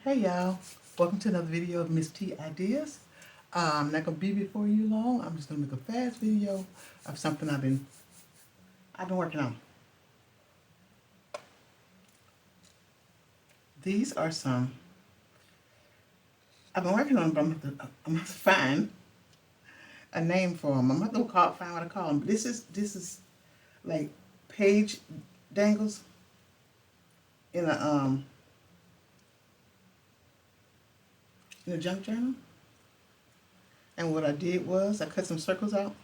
Hey y'all, welcome to another video of Miss T Ideas. I'm not gonna be before you long. I'm just gonna make a fast video of something I've been working on. These are some I've been working on, but I'm gonna have to find a name for them. I'm gonna have to find what I call them. But this is like page dangles in a junk journal. And what I did was I cut some circles out.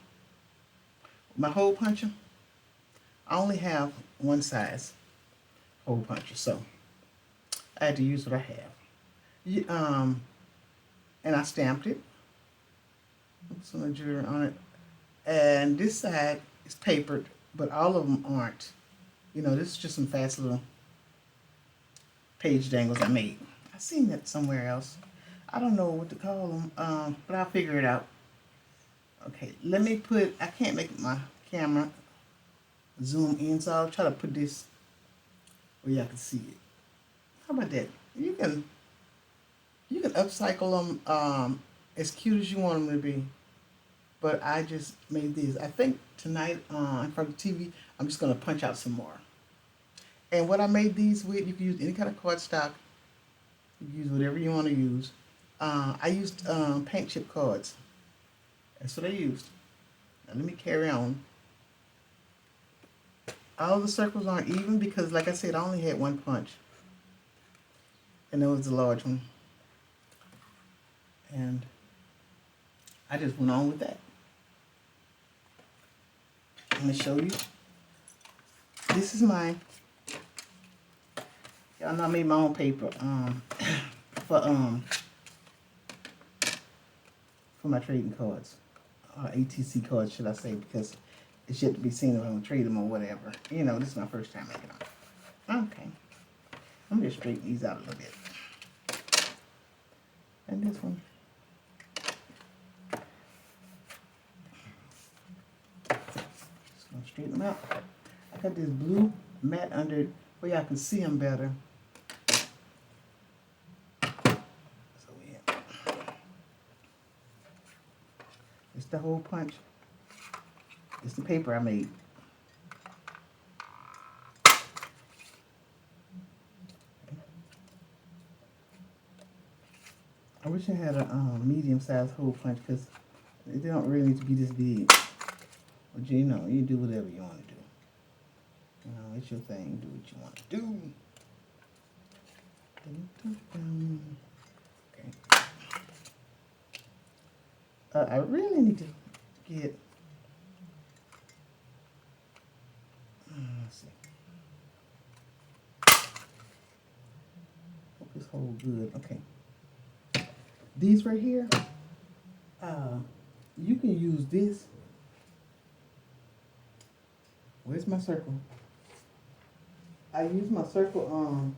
My hole puncher. I only have one size hole puncher, so I had to use what I have. And I stamped it. Some of the jewelry on it. And this side is papered, but all of them aren't. You know, this is just some fast little page dangles I made. I've seen that somewhere else. I don't know what to call them, but I'll figure it out. Okay, let me I can't make my camera zoom in, so I'll try to put this where y'all can see it. How about that? You can upcycle them as cute as you want them to be. But I just made these. I think tonight in front of the TV, I'm just going to punch out some more. And what I made these with, you can use any kind of cardstock. You can use whatever you want to use. I used paint chip cards. That's what I used. Now let me carry on. All the circles aren't even because, like I said, I only had one punch. And that was the large one. And I just went on with that. I'm going to show you. This is mine. Y'all know I made my own paper for my trading cards. ATC cards, should I say, because it's yet to be seen if I'm going to trade them or whatever. You know, this is my first time making them. Okay. I'm going to straighten these out a little bit. And this one. Just going to straighten them out. I got this blue mat under it where y'all can see them better. So yeah. It's the hole punch. It's the paper I made. I wish I had a medium-sized hole punch because they don't really need to be this big. But you know, you do whatever you want to do. You know, it's your thing. Do what you want to do. Okay. I really need to get. Let's see. Hope this hole good. Okay. These right here. You can use this. Where's my circle? I use my circle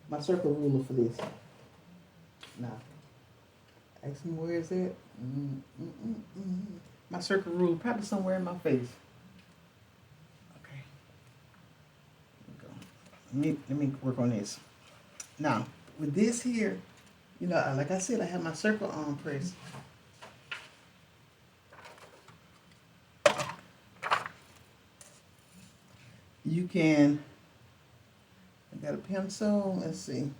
ruler for this. Now, ask me where is it? My circle ruler, probably somewhere in my face. Okay. Here we go. Let me work on this. Now, with this here, you know, like I said, I have my circle on press. You can, I got a pencil, let's see.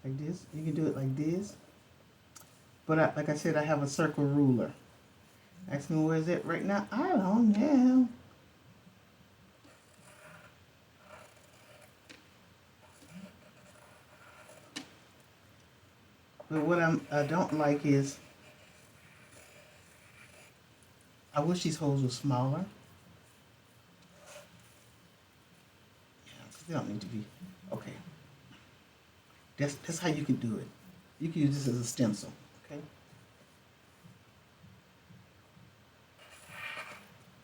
Like this, you can do it like this. But like I said, I have a circle ruler. Ask me where is it right now? I don't know. But what I don't like is, I wish these holes were smaller. Yeah, they don't need to be. Okay. That's how you can do it. You can use this as a stencil. Okay.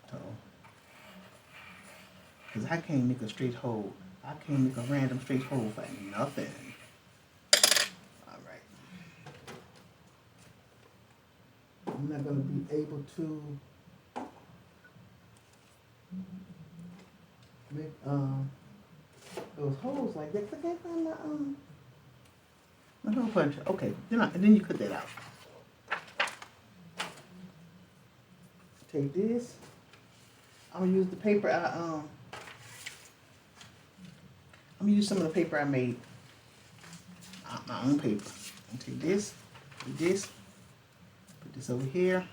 So, because I can't make a straight hole. I can't make a random straight hole for nothing. All right. I'm not going to be able to make those holes like that. I can't find the hole puncher. Okay, then you cut that out. Take this. I'm gonna use the paper I'm gonna use some of the paper I made. My own paper. I'm gonna take this, put this over here.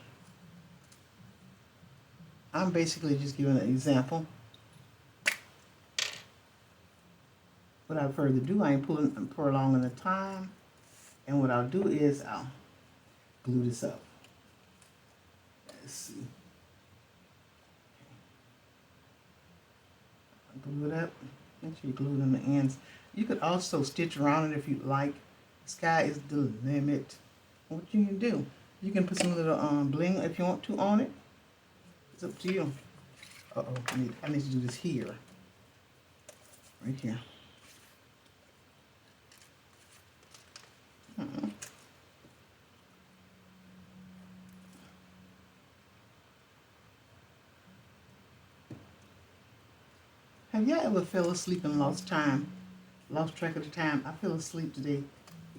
I'm basically just giving an example. Without further ado, I ain't prolonging the time. And what I'll do is I'll glue this up. Let's see. Glue it up. Make sure you glue it on the ends. You could also stitch around it if you like. The sky is the limit. What you can do, you can put some little bling if you want to on it. It's up to you. Uh-oh, I need to do this here. Right here. Have y'all ever fell asleep and lost track of the time? I fell asleep today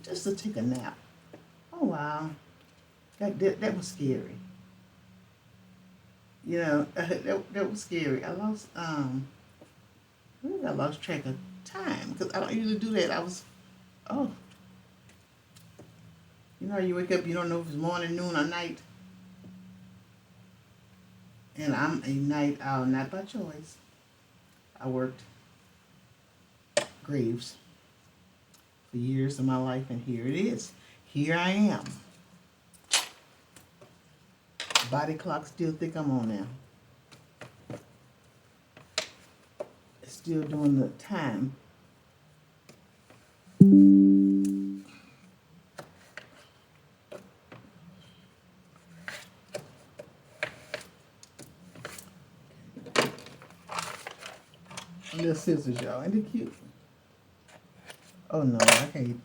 just to take a nap. Oh wow, that was scary. You know, that was scary. I lost track of time because I don't usually do that. You know, you wake up, you don't know if it's morning, noon, or night. And I'm a night owl, not by choice. I worked graves for years of my life, and here it is. Here I am. Body clock still think I'm on now. It's still doing the time. Little scissors, y'all. Ain't it cute? Oh no, I can't.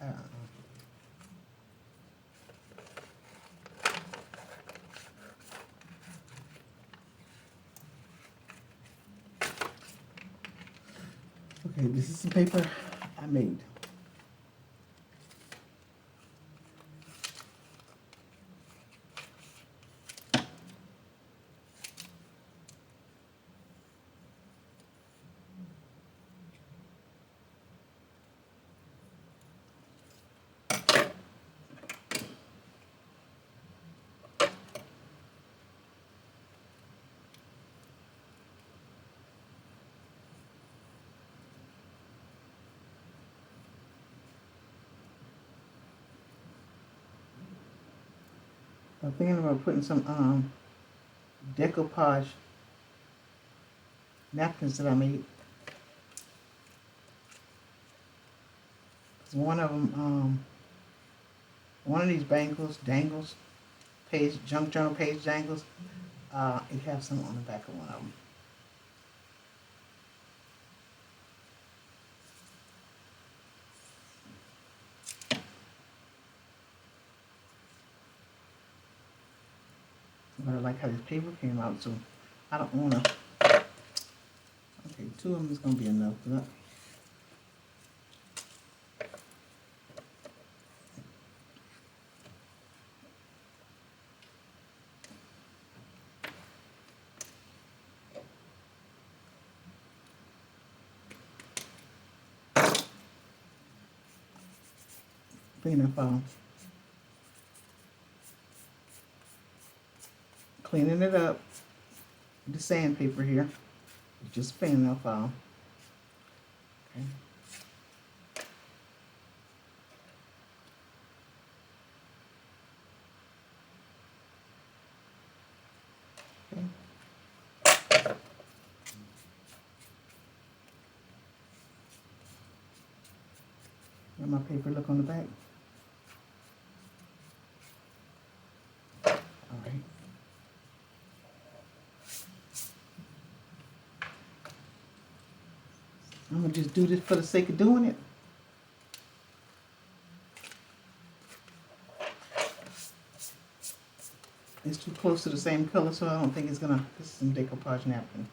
Okay, this is the paper I made. I'm thinking about putting some decoupage napkins that I made. One of them, one of these dangles, Junkjournal page dangles. It has some on the back of one of them. But I like how this paper came out, so I don't want to. Okay, 2 of them is going to be enough. Cleaning it up. The sandpaper here. It's just fingernail file. Okay. Let my paper look on the back. All right. I'm going to just do this for the sake of doing it. It's too close to the same color, so I don't think it's gonna, this is some decoupage napkin.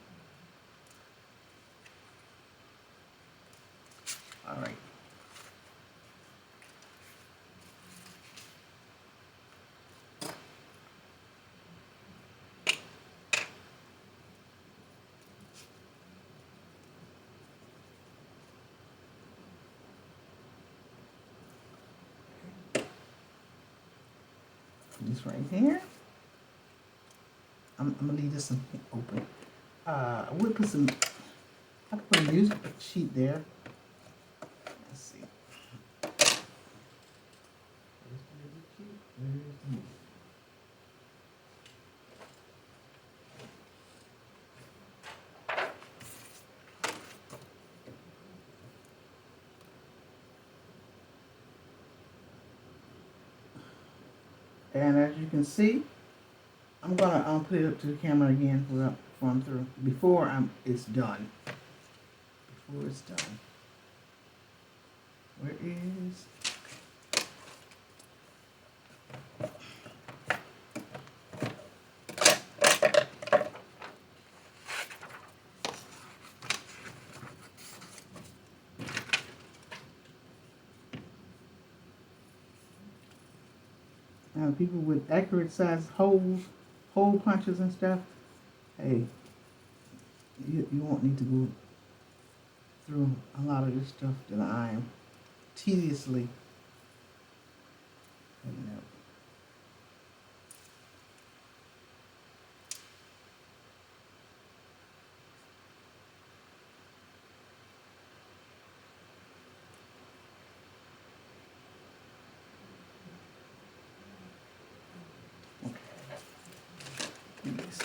All right. This right here. I'm gonna leave this one open. I would put some, I could put a music sheet there. Let's see. Where's the music sheet? Where's the music? And as you can see, I'm gonna put it up to the camera again before I'm through. Before it's done. Before it's done. Where is? Now people with accurate size holes, hole punches and stuff, hey, you won't need to go through a lot of this stuff that I am tediously cutting up. Yes.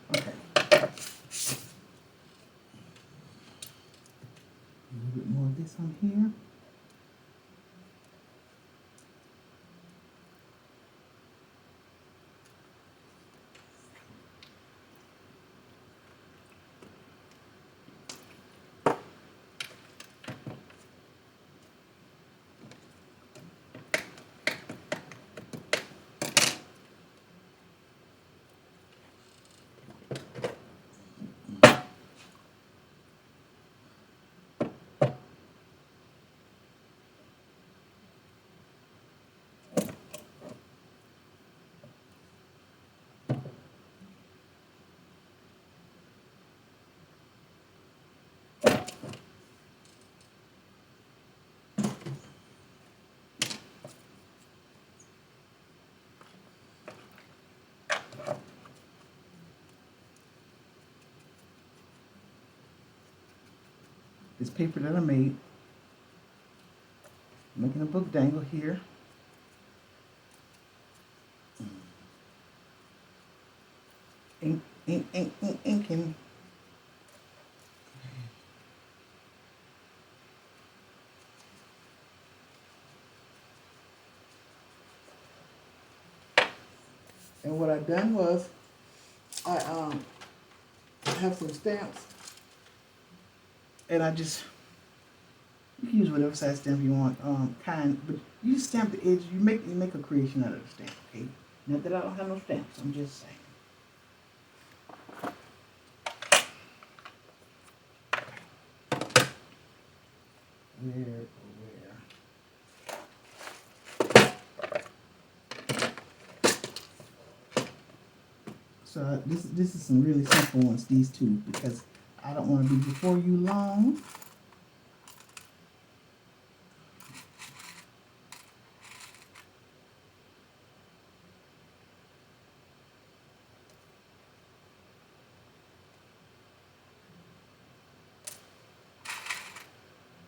Okay. A little bit more of this on here. This paper that I made, making a book dangle here. Inking. And what I done was, I have some stamps, and I just, you can use whatever size stamp you want, but you stamp the edge. You make a creation out of the stamp. Okay, not that I don't have no stamps. I'm just saying. Where? So this is some really simple ones. These two, because I don't want to be before you long.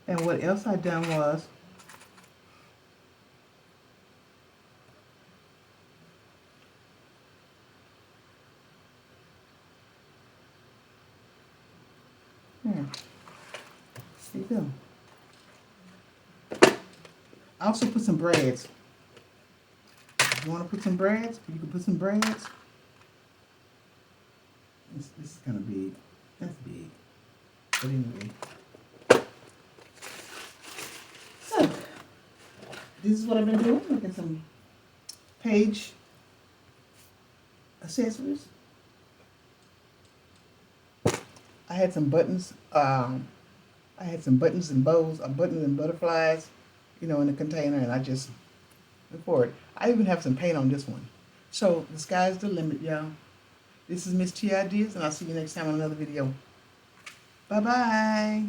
And what else I done was, There you go. I also put some brads. If you want to put some brads, you can put some brads. This is kind of big. That's big. But anyway. So, this is what I've been doing. Making some page accessories. I had some buttons. I had some buttons and bows, buttons and butterflies, you know, in the container, and I just went for it. I even have some paint on this one. So the sky's the limit, y'all. This is Miss T Ideas, and I'll see you next time on another video. Bye-bye.